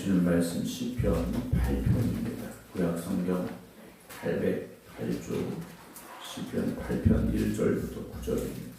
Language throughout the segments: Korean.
주시는 말씀 시편 8편입니다. 구약성경 808조 시편 8편 1절부터 9절입니다.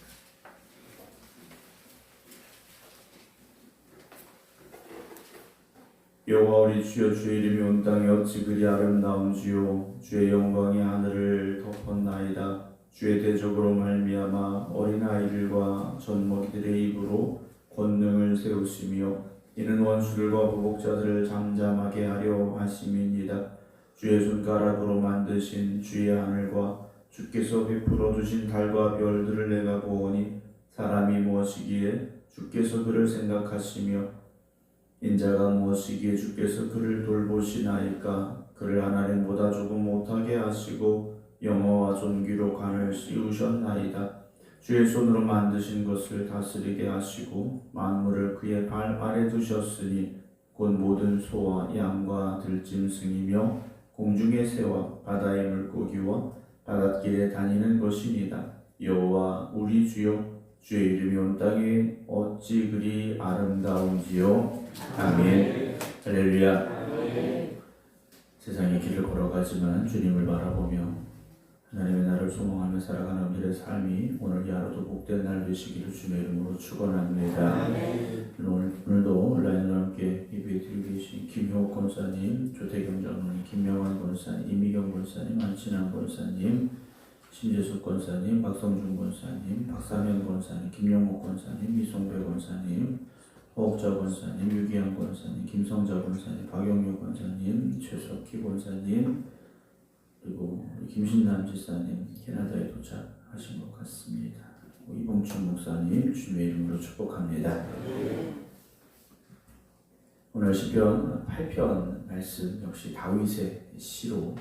여호와 우리 주여, 주의 이름이 온 땅에 어찌 그리 아름다운지요. 주의 영광이 하늘을 덮었나이다. 주의 대적으로 말미암아 어린아이들과 젖먹이들의 입으로 권능을 세우시며 이는 원수들과 보복자들을 잠잠하게 하려 하심이니이다. 주의 손가락으로 만드신 주의 하늘과 주께서 베풀어 주신 달과 별들을 내가 보오니 사람이 무엇이기에 주께서 그를 생각하시며 인자가 무엇이기에 주께서 그를 돌보시나이까. 그를 하나님보다 조금 못하게 하시고 영어와 존귀로 간을 씌우셨나이다. 주의 손으로 만드신 것을 다스리게 하시고 만물을 그의 발 아래 두셨으니 곧 모든 소와 양과 들짐승이며 공중의 새와 바다의 물고기와 바닷길에 다니는 것이니이다. 여호와 우리 주여, 주의 이름이 온 땅에 어찌 그리 아름다운지요. 아멘. 할렐루야. 세상의 길을 걸어가지만 주님을 바라보며 하나님의 나라를 소망하며 살아가는 우리의 삶이 오늘 이 하루도 복된 날 되시기를 주의 이름으로 축원합니다. 오늘도 온라인으로 함께 예배드리고 계신 김효옥 권사님, 조태경 장로님, 김명환 권사님, 이미경 권사님, 안친환 권사님, 신재숙 권사님, 박성준 권사님, 박사면 권사님, 김영옥 권사님, 이송배 권사님, 호옥자 권사님, 유기현 권사님, 김성자 권사님, 박영규 권사님, 최석희 권사님, 그리고 김신남 지사님 캐나다에 도착하신 것 같습니다. 이봉춘 목사님 주님의 이름으로 축복합니다. 오늘 시편 8편 말씀 역시 다윗의 시로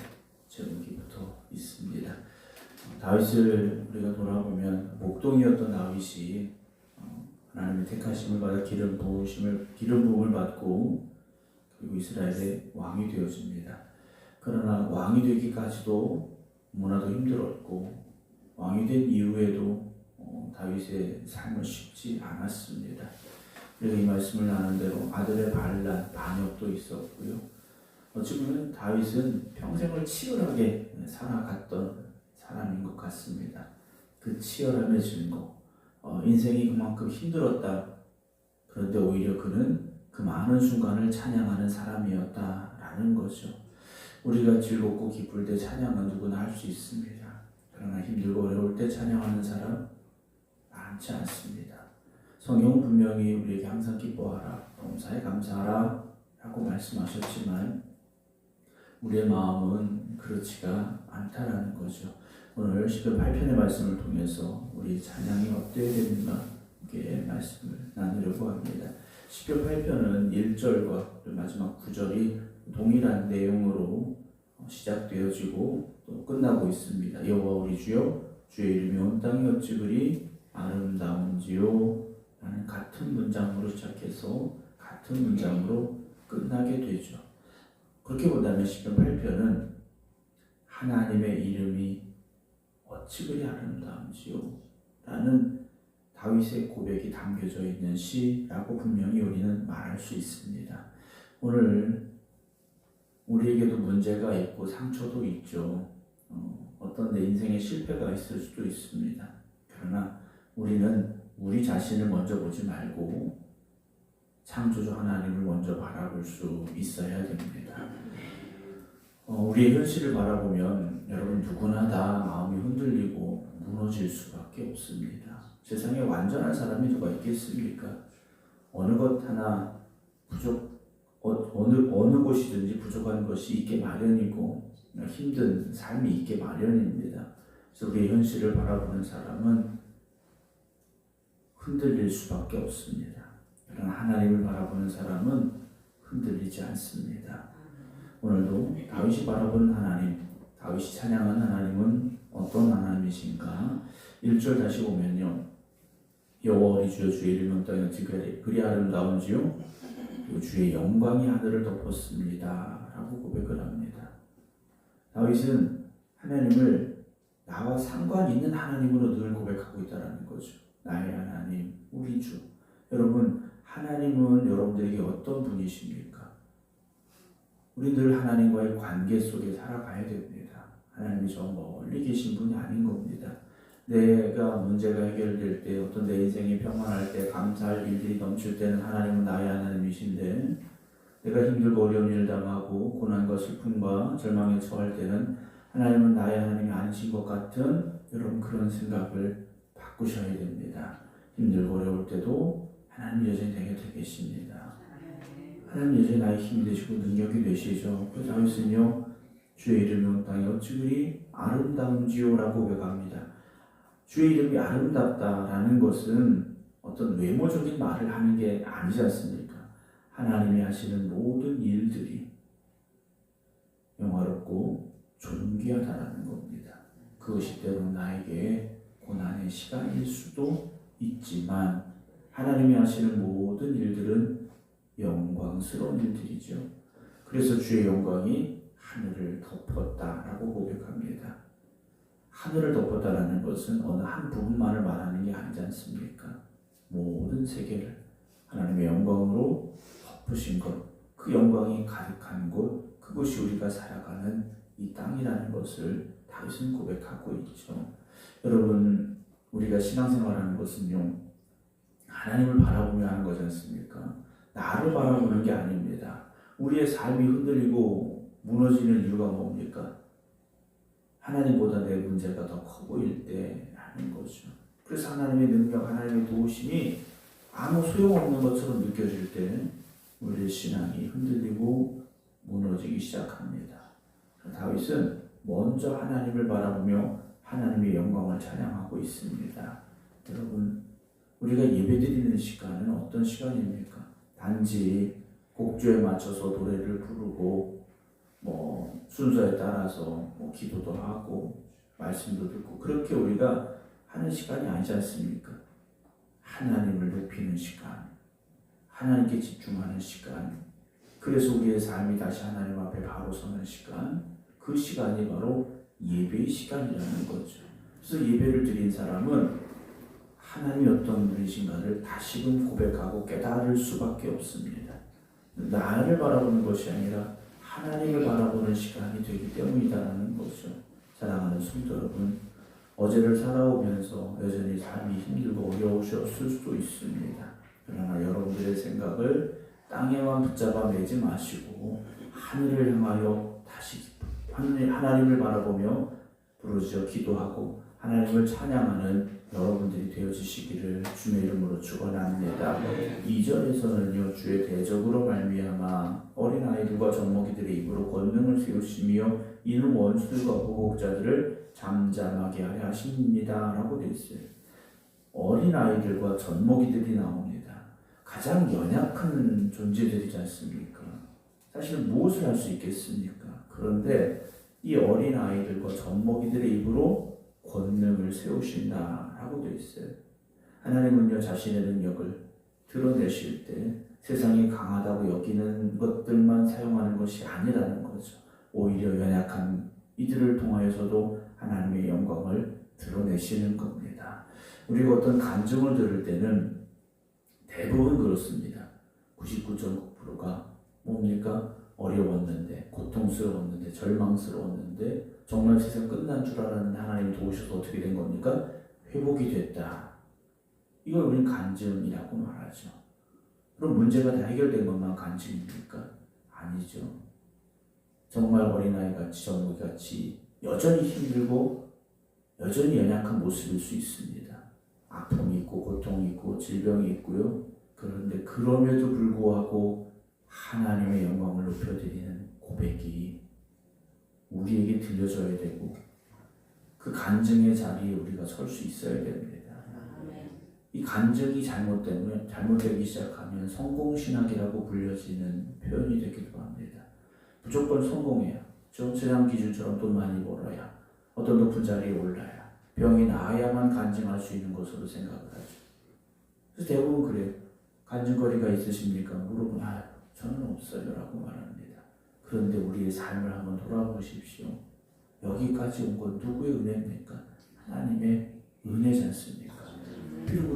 제목이 붙어 있습니다. 다윗을 우리가 돌아보면 목동이었던 다윗이 하나님의 택하심을 받아 기름 부음을 받고 그리고 이스라엘의 왕이 되어집니다. 그러나 왕이 되기까지도 너무나도 힘들었고 왕이 된 이후에도 다윗의 삶은 쉽지 않았습니다. 그리고 이 말씀을 나눈 대로 아들의 반란, 반역도 있었고요. 어찌 보면 다윗은 평생을 치열하게 살아갔던 사람인 것 같습니다. 그 치열함의 증거, 인생이 그만큼 힘들었다. 그런데 오히려 그는 그 많은 순간을 찬양하는 사람이었다라는 거죠. 우리가 즐겁고 기쁠 때 찬양은 누구나 할 수 있습니다. 그러나 힘들고 어려울 때 찬양하는 사람 많지 않습니다. 성경은 분명히 우리에게 항상 기뻐하라, 범사에 감사하라 라고 말씀하셨지만 우리의 마음은 그렇지가 않다라는 거죠. 오늘 시편 8편의 말씀을 통해서 우리 찬양이 어때야 되는가 게 말씀을 나누려고 합니다. 시편 8편은 1절과 마지막 9절이 동일한 내용으로 시작되어지고 또 끝나고 있습니다. 여호와 우리 주여, 주의 이름이 온 땅에 어찌 그리 아름다운지요 라는 같은 문장으로 시작해서 같은 문장으로 끝나게 되죠. 그렇게 본다면 시편 8편은 하나님의 이름이 어찌 그리 아름다운지요 라는 다윗의 고백이 담겨져 있는 시라고 분명히 우리는 말할 수 있습니다. 오늘 우리에게도 문제가 있고 상처도 있죠. 어떤 내 인생에 실패가 있을 수도 있습니다. 그러나 우리는 우리 자신을 먼저 보지 말고 창조주 하나님을 먼저 바라볼 수 있어야 됩니다. 우리의 현실을 바라보면 여러분 누구나 다 마음이 흔들리고 무너질 수밖에 없습니다. 세상에 완전한 사람이 누가 있겠습니까? 어느 것 하나 어느 곳이든지 부족한 것이 있게 마련이고 힘든 삶이 있게 마련입니다. 그래서 우리의 현실을 바라보는 사람은 흔들릴 수밖에 없습니다. 그러나 하나님을 바라보는 사람은 흔들리지 않습니다. 오늘도 다윗이 바라보는 하나님, 다윗이 찬양하는 하나님은 어떤 하나님이신가? 1절 다시 보면요. 여호와 우리 주여, 주의 이름이 온 땅에 어찌 그리 아름다운지요. 주의 영광이 하늘을 덮었습니다 라고 고백을 합니다. 다윗은 하나님을 나와 상관 있는 하나님으로 늘 고백하고 있다는 거죠. 나의 하나님, 우리 주. 여러분, 하나님은 여러분들에게 어떤 분이십니까? 우리 늘 하나님과의 관계 속에 살아가야 됩니다. 하나님이 저 멀리 계신 분이 아닌 겁니다. 내가 문제가 해결될 때, 어떤 내 인생이 평안할 때, 감사할 일들이 넘칠 때는 하나님은 나의 하나님이신데, 내가 힘들고 어려운 일을 당하고 고난과 슬픔과 절망에 처할 때는 하나님은 나의 하나님이 아니신 것 같은 여러분 그런 생각을 바꾸셔야 됩니다. 힘들고 어려울 때도 하나님 여전히 내 곁에 계십니다. 하나님 여전히 나의 힘이 되시고 능력이 되시죠. 그래서 다윗은요, 주의 이름이 온 땅에 어찌 그리 아름다운지요 라고 고백합니다. 주의 이름이 아름답다라는 것은 어떤 외모적인 말을 하는 게 아니지 않습니까? 하나님이 하시는 모든 일들이 영화롭고 존귀하다라는 겁니다. 그것이 때로는 나에게 고난의 시간일 수도 있지만 하나님이 하시는 모든 일들은 영광스러운 일들이죠. 그래서 주의 영광이 하늘을 덮었다라고 고백합니다. 하늘을 덮었다라는 것은 어느 한 부분만을 말하는 게 아니지 않습니까? 모든 세계를 하나님의 영광으로 덮으신 것, 그 영광이 가득한 곳, 그것이 우리가 살아가는 이 땅이라는 것을 다윗은 고백하고 있죠. 여러분, 우리가 신앙생활하는 것은요, 하나님을 바라보며 하는 거지 않습니까? 나를 바라보는 게 아닙니다. 우리의 삶이 흔들리고 무너지는 이유가 뭡니까? 하나님보다 내 문제가 더 커 보일 때라는 거죠. 그래서 하나님의 능력, 하나님의 도우심이 아무 소용없는 것처럼 느껴질 때는 우리의 신앙이 흔들리고 무너지기 시작합니다. 다윗은 먼저 하나님을 바라보며 하나님의 영광을 찬양하고 있습니다. 여러분, 우리가 예배드리는 시간은 어떤 시간입니까? 단지 곡조에 맞춰서 노래를 부르고 순서에 따라서 기도도 하고 말씀도 듣고 그렇게 우리가 하는 시간이 아니지 않습니까? 하나님을 높이는 시간, 하나님께 집중하는 시간, 그래서 우리의 삶이 다시 하나님 앞에 바로 서는 시간, 그 시간이 바로 예배의 시간이라는 거죠. 그래서 예배를 드린 사람은 하나님이 어떤 분이신가를 다시금 고백하고 깨달을 수밖에 없습니다. 나를 바라보는 것이 아니라 하나님을 바라보는 시간이 되기 때문이다라는 거죠. 사랑하는 성도 여러분, 어제를 살아오면서 여전히 삶이 힘들고 어려우셨을 수도 있습니다. 그러나 여러분들의 생각을 땅에만 붙잡아 매지 마시고 하늘을 향하여 다시 하나님을 바라보며 부르짖어 기도하고 하나님을 찬양하는 여러분들이 되어주시기를 주의 이름으로 축원합니다. 2절에서는요, 주의 대적으로 말미암아 어린아이들과 젖먹이들의 입으로 권능을 세우시며 이는 원수들과 보복자들을 잠잠하게 하려 하십니다 라고 되어 있어요. 어린아이들과 젖먹이들이 나옵니다. 가장 연약한 존재들이지 않습니까? 사실 무엇을 할 수 있겠습니까? 그런데 이 어린아이들과 젖먹이들의 입으로 권능을 세우신다라고 되어 있어요. 하나님은요, 자신의 능력을 드러내실 때 세상이 강하다고 여기는 것들만 사용하는 것이 아니라는 거죠. 오히려 연약한 이들을 통하여서도 하나님의 영광을 드러내시는 겁니다. 우리가 어떤 간증을 들을 때는 대부분 그렇습니다. 99.9%가 뭡니까? 어려웠는데, 고통스러웠는데, 절망스러웠는데 정말 세상 끝난 줄 알았는데 하나님이 도우셔서 어떻게 된 겁니까? 회복이 됐다. 이걸 우리는 간증이라고 말하죠. 그럼 문제가 다 해결된 것만 간증입니까? 아니죠. 정말 어린아이같이 젖먹이같이 여전히 힘들고 여전히 연약한 모습일 수 있습니다. 아픔이 있고 고통이 있고 질병이 있고요. 그런데 그럼에도 불구하고 하나님의 영광을 높여드리는 고백이 우리에게 들려줘야 되고 그 간증의 자리에 우리가 설 수 있어야 됩니다. 이 간증이 잘못되기 시작하면 성공신학이라고 불려지는 표현이 되기도 합니다. 무조건 성공해야, 세상 기준처럼 돈 많이 벌어야, 어떤 높은 자리에 올라야, 병이 나아야만 간증할 수 있는 것으로 생각을 하죠. 그래서 대부분 그래요. 간증거리가 있으십니까? 물어보면 저는 없어요 라고 말합니다. 그런데 우리의 삶을 한번 돌아보십시오. 여기까지 온 건 누구의 은혜입니까? 하나님의 은혜지 않습니까? 비록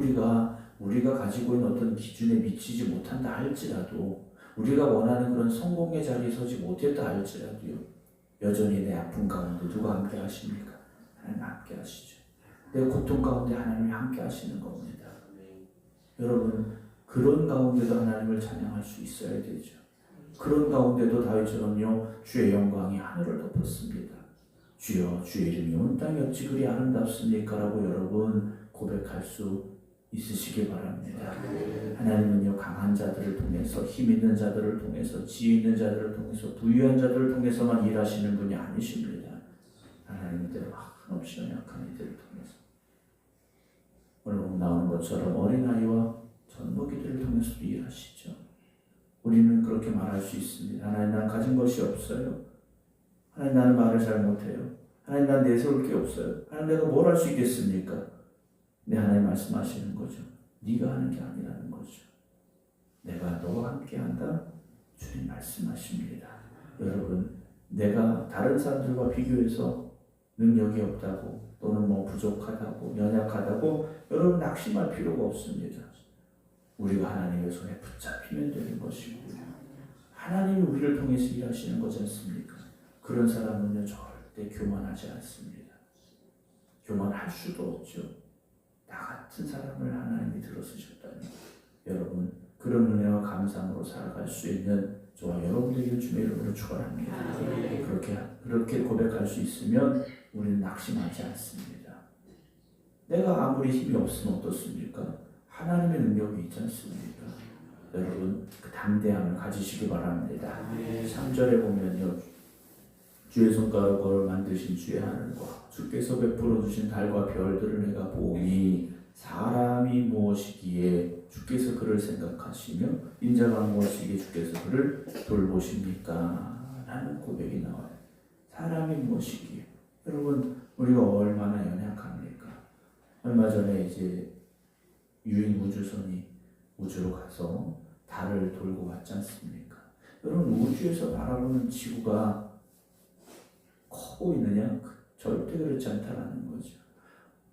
우리가 가지고 있는 어떤 기준에 미치지 못한다 할지라도 우리가 원하는 그런 성공의 자리에 서지 못했다 할지라도요, 여전히 내 아픔 가운데 누가 함께 하십니까? 하나님 함께 하시죠. 내 고통 가운데 하나님이 함께 하시는 겁니다. 여러분, 그런 가운데도 하나님을 찬양할 수 있어야 되죠. 그런 가운데도 다윗처럼요, 주의 영광이 하늘을 덮었습니다. 주여, 주의 이름이 온 땅이 어찌 그리 아름답습니까? 라고 여러분 고백할 수 있으시기 바랍니다. 하나님은요, 강한 자들을 통해서, 힘 있는 자들을 통해서, 지혜 있는 자들을 통해서, 부유한 자들을 통해서만 일하시는 분이 아니십니다. 하나님은 한없이 연약한 이들을 통해서, 오늘 나오는 것처럼 어린아이와 젖먹이들을 통해서도 일하시죠. 우리는 그렇게 말할 수 있습니다. 하나님, 난 가진 것이 없어요. 하나님, 나는 말을 잘 못해요. 하나님, 난 내세울 게 없어요. 하나님, 내가 뭘 할 수 있겠습니까? 네, 하나님 말씀하시는 거죠. 네가 하는 게 아니라는 거죠. 내가 너와 함께 한다. 주님 말씀하십니다. 여러분, 내가 다른 사람들과 비교해서 능력이 없다고, 또는 뭐 부족하다고, 연약하다고 여러분 낙심할 필요가 없습니다. 우리가 하나님의 손에 붙잡히면 되는 것이고요. 하나님이 우리를 통해서 일하시는 거지 않습니까? 그런 사람은요, 절대 교만하지 않습니다. 교만할 수도 없죠. 나 같은 사람을 하나님이 들어쓰셨다니, 여러분, 그런 은혜와 감사함으로 살아갈 수 있는 저와 여러분들에게 주의 이름으로 축원합니다. 그렇게 고백할 수 있으면 우리는 낙심하지 않습니다. 내가 아무리 힘이 없으면 어떻습니까? 하나님의 능력이 있지 않습니까? 여러분, 그 담대함을 가지시기 바랍니다. 3절에 보면요, 주의 손가락으로 만드신 주의 하늘과 주께서 베풀어 주신 달과 별들을 내가 보니 사람이 무엇이기에 주께서 그를 생각하시며 인자가 무엇이기에 주께서 그를 돌보십니까? 라는 고백이 나와요. 사람이 무엇이기에. 여러분, 우리가 얼마나 연약합니까? 얼마 전에 이제 유인 우주선이 우주로 가서 달을 돌고 왔지 않습니까? 여러분, 우주에서 바라보는 지구가 커 보이느냐? 절대 그렇지 않다라는 거죠.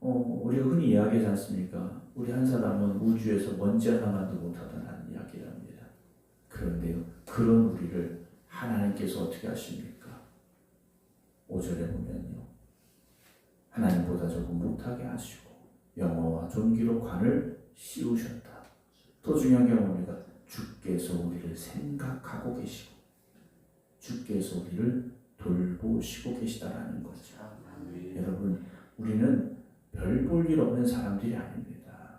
우리가 흔히 이야기하지 않습니까? 우리 한 사람은 우주에서 먼지 하나만도 못하다는 이야기를 합니다. 그런데요, 그런 우리를 하나님께서 어떻게 하십니까? 5절에 보면요, 하나님보다 조금 못하게 하시고 영어와 존귀로 관을 씌우셨다. 더 중요한 게 뭡니까? 주께서 우리를 생각하고 계시고 주께서 우리를 돌보시고 계시다라는 거죠. 여러분, 우리는 별 볼 일 없는 사람들이 아닙니다.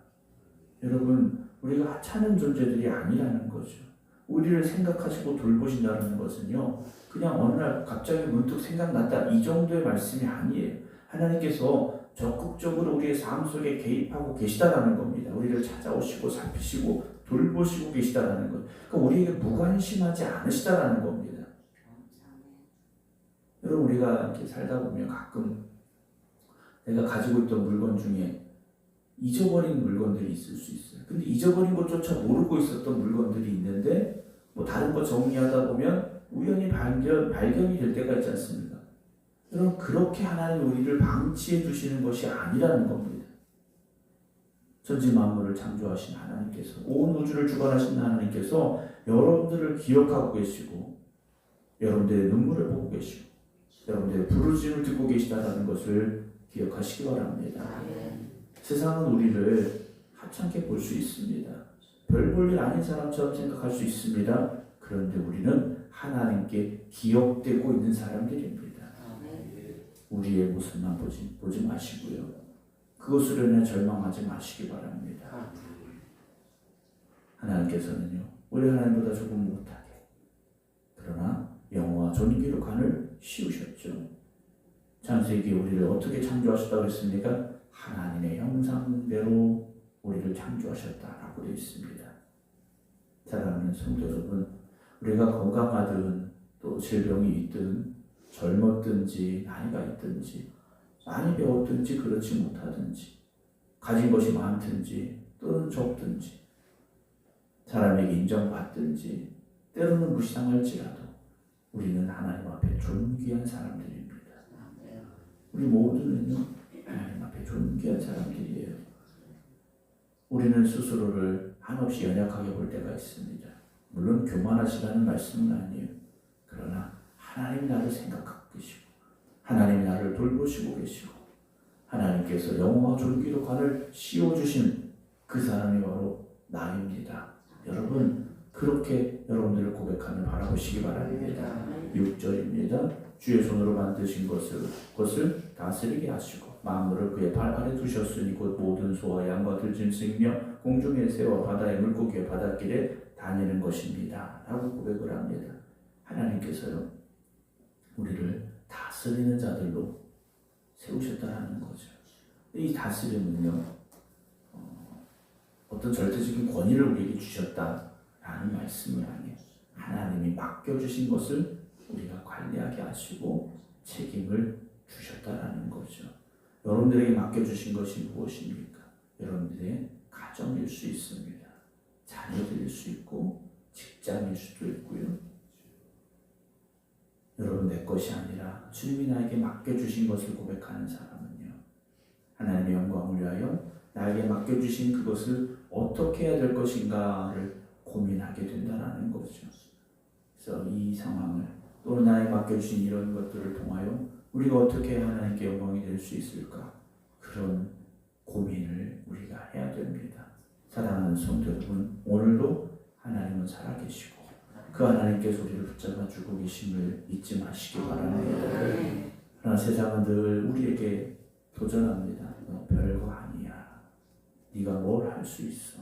여러분, 우리가 하찮은 존재들이 아니라는 거죠. 우리를 생각하시고 돌보신다는 것은요, 그냥 어느 날 갑자기 문득 생각났다, 이 정도의 말씀이 아니에요. 하나님께서 적극적으로 우리의 삶 속에 개입하고 계시다라는 겁니다. 우리를 찾아오시고 살피시고 돌보시고 계시다라는 것. 그러니까 우리에게 무관심하지 않으시다라는 겁니다. 여러분, 우리가 이렇게 살다 보면 가끔 내가 가지고 있던 물건 중에 잊어버린 물건들이 있을 수 있어요. 근데 잊어버린 것조차 모르고 있었던 물건들이 있는데, 뭐 다른 거 정리하다 보면 우연히 발견이 될 때가 있지 않습니까? 여러분, 그렇게 하나님 우리를 방치해 두시는 것이 아니라는 겁니다. 천지 만물을 창조하신 하나님께서, 온 우주를 주관하신 하나님께서 여러분들을 기억하고 계시고, 여러분들의 눈물을 보고 계시고, 여러분들의 부르짖음을 듣고 계시다는 것을 기억하시기 바랍니다. 세상은 우리를 하찮게 볼 수 있습니다. 별 볼 일 아닌 사람처럼 생각할 수 있습니다. 그런데 우리는 하나님께 기억되고 있는 사람들입니다. 우리의 모습만 보지 마시고요, 그것으로 인해 절망하지 마시기 바랍니다. 하나님께서는요, 우리 하나님보다 조금 못하게, 그러나 영어와 존귀로 관을 씌우셨죠. 창세기에 우리를 어떻게 창조하셨다고 했습니까? 하나님의 형상대로 우리를 창조하셨다라고 되어 있습니다. 사랑하는 성도 여러분, 우리가 건강하든 또 질병이 있든 젊었든지 나이가 있든지 많이 배웠든지 그렇지 못하든지 가진 것이 많든지 또는 적든지 사람에게 인정받든지 때로는 무시당할지라도 우리는 하나님 앞에 존귀한 사람들입니다. 우리 모두는요, 하나님 앞에 존귀한 사람들이에요. 우리는 스스로를 한없이 연약하게 볼 때가 있습니다. 물론 교만하시라는 말씀은 아니에요. 그러나 하나님 나를 생각하고 계시고 하나님이 나를 돌보시고 계시고 하나님께서 영광과 존귀로 관을 씌워주신 그 사람이 바로 나입니다. 여러분 그렇게 여러분들을 고백하며 바라보시기 바랍니다. 6절입니다. 주의 손으로 만드신 것을 다스리게 하시고 만물을 그의 발 아래 두셨으니 곧 모든 소와 양과 들짐승이며 공중의 새와 바다의 물고기와 바닷길에 다니는 것입니다. 라고 고백을 합니다. 하나님께서요 우리를 다스리는 자들로 세우셨다라는 거죠. 이 다스림은요 어떤 절대적인 권위를 우리에게 주셨다라는 말씀은 아니에요. 하나님이 맡겨주신 것을 우리가 관리하게 하시고 책임을 주셨다라는 거죠. 여러분들에게 맡겨주신 것이 무엇입니까? 여러분들의 가정일 수 있습니다. 자녀들일 수 있고 직장일 수도 있고요. 여러분 내 것이 아니라 주님이 나에게 맡겨주신 것을 고백하는 사람은요 하나님의 영광을 위하여 나에게 맡겨주신 그것을 어떻게 해야 될 것인가를 고민하게 된다는 거죠. 그래서 이 상황을 또는 나에게 맡겨주신 이런 것들을 통하여 우리가 어떻게 하나님께 영광이 될 수 있을까? 그런 고민을 우리가 해야 됩니다. 사랑하는 성도 여러분, 오늘도 하나님은 살아계시고 그 하나님께서 우리를 붙잡아 주고 계심을 잊지 마시기 바랍니다. 그러나 세상은 늘 우리에게 도전합니다. 너 별거 아니야. 네가 뭘 할 수 있어.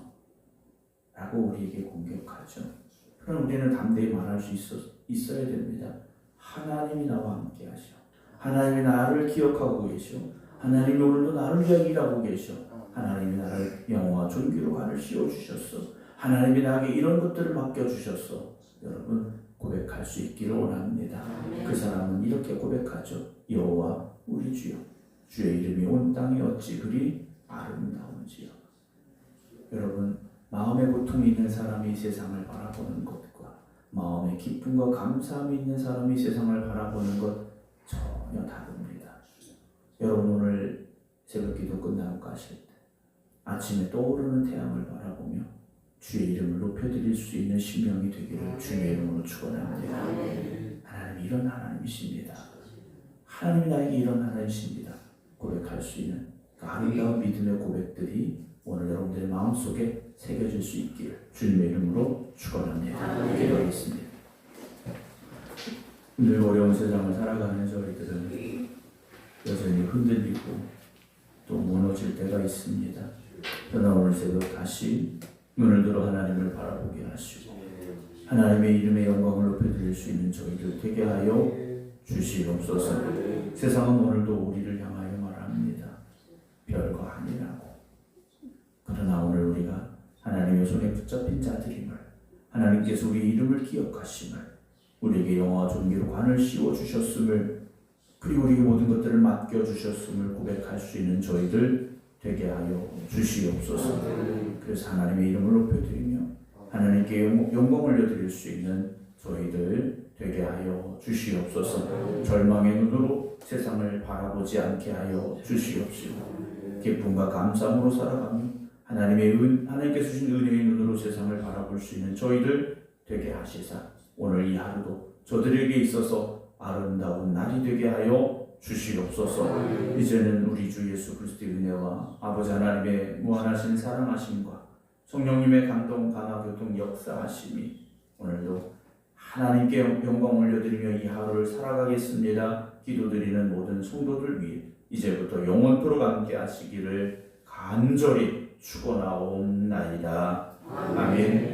라고 우리에게 공격하죠. 그럼 우리는 담대히 말할 수 있어야 됩니다. 하나님이 나와 함께 하셔. 하나님이 나를 기억하고 계셔. 하나님이 오늘도 나를 위하여 일하고 계셔. 하나님이 나를 영화와 존귀로 관을 씌워주셨어. 하나님이 나에게 이런 것들을 맡겨주셨어. 여러분 고백할 수 있기를 원합니다. 그 사람은 이렇게 고백하죠. 여호와 우리 주여 주의 이름이 온 땅에 어찌 그리 아름다운지요. 여러분 마음에 고통이 있는 사람이 세상을 바라보는 것과 마음에 기쁨과 감사함이 있는 사람이 세상을 바라보는 것 전혀 다릅니다. 여러분 오늘 새벽 기도 끝나고 가실 때 아침에 떠오르는 태양을 바라보며 주의 이름을 높여드릴 수 있는 심령이 되기를 주의 이름으로 축원합니다. 하나님 이런 하나님이십니다. 하나님이 나에게 이런 하나님이십니다. 고백할 수 있는 그 아름다운 믿음의 고백들이 오늘 여러분들의 마음속에 새겨질 수 있기를 주님의 이름으로 축원합니다. 기도하겠습니다. 늘 어려운 세상을 살아가는 저희들은 여전히 흔들리고 또 무너질 때가 있습니다. 그러나 오늘 새벽 다시 눈을 들어 하나님을 바라보게 하시고 하나님의 이름의 영광을 높여드릴 수 있는 저희들 되게 하여 주시옵소서. 세상은 오늘도 우리를 향하여 말합니다. 별거 아니라고. 그러나 오늘 우리가 하나님의 손에 붙잡힌 자들임을 하나님께서 우리 이름을 기억하심을 우리에게 영화와 존귀로 관을 씌워주셨음을 그리고 우리에게 모든 것들을 맡겨주셨음을 고백할 수 있는 저희들 되게 하여 주시옵소서. 그래서 하나님의 이름을 높여드리며 하나님께 영광 올려드릴 수 있는 저희들 되게 하여 주시옵소서. 절망의 눈으로 세상을 바라보지 않게 하여 주시옵시고 기쁨과 감사함으로 살아가며 하나님께서 주신 은혜의 눈으로 세상을 바라볼 수 있는 저희들 되게 하시사 오늘 이 하루도 저들에게 있어서 아름다운 날이 되게 하여 주시옵소서. 이제는 우리 주 예수 그리스도의 은혜와 아버지 하나님의 무한하신 사랑하심과 성령님의 감동, 감화, 교통, 역사하심이 오늘도 하나님께 영광 올려드리며 이 하루를 살아가겠습니다. 기도드리는 모든 성도들 위해 이제부터 영원토록 함께 하시기를 간절히 축원하옵나이다. 아멘.